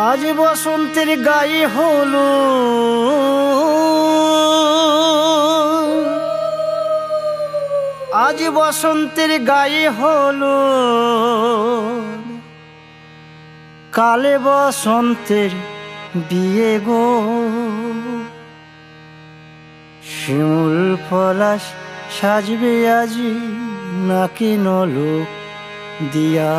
আজ বসন্তের গায়ে হলো আজ বসন্তের গায়ে হলো কালে বসন্তের বিয়ে গো। শিমুল পলাশ সাজবে আজি নাকি নলক দিয়া।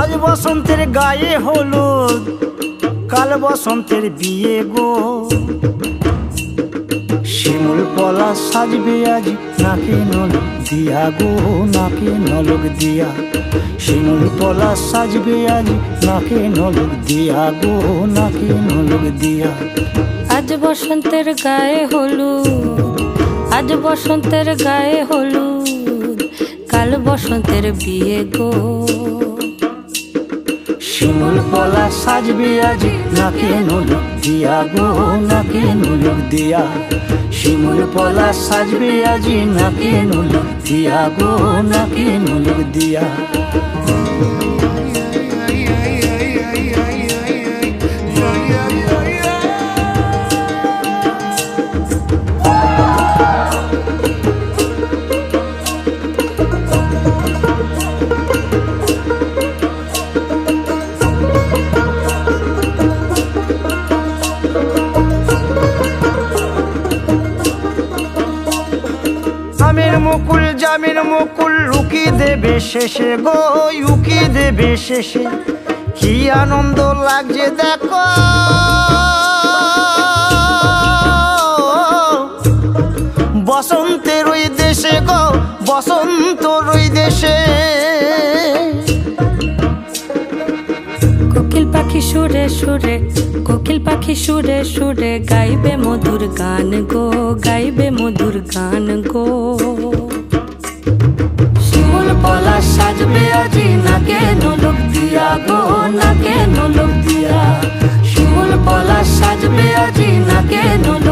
আজ বসন্তের গায়ে হলুদ কাল বসন্তের বিয়ে গো। শিমুল পলাশ সাজবে আজ নাকে নলক দিয়া গো, নাকে নলক দিয়া। শিমুল পলাশ সাজবে আজ নাকে নলক দিয়া গো, নাকে নলক দিয়া। আজ বসন্তের গায়ে হলুদ, আজ বসন্তের গায়ে হলুদ কাল বসন্তের বিয়ে গো। শিমুল পলাশ সাজবে আজ নাকে নলক দিয়া গো, নাকে নলক দিয়া। শিমুল পলাশ সাজবে আজ নাকে নলক দিয়া গো, নাকে নলক দিয়া। আমের মুকুল জামের মুকুল লুকি দেবে শেষে গো, উকি দেবে শেষে। কি আনন্দ লাগছে দেখো বসন্তের ওই দেশে গো, বসন্তর ওই দেশে। কোকিল পাখি সুরে সুরে, কোকিল পাখি সুরে সুরে গাইবে মধুর গান গো, গাইবে মধুর গান গো। শিমুল পলাশ সাজবে আজি নাকে নলক দিয়া গো, নাকে নলক দিয়া। শিমুল পলাশ সাজবে আজি নাকে নলক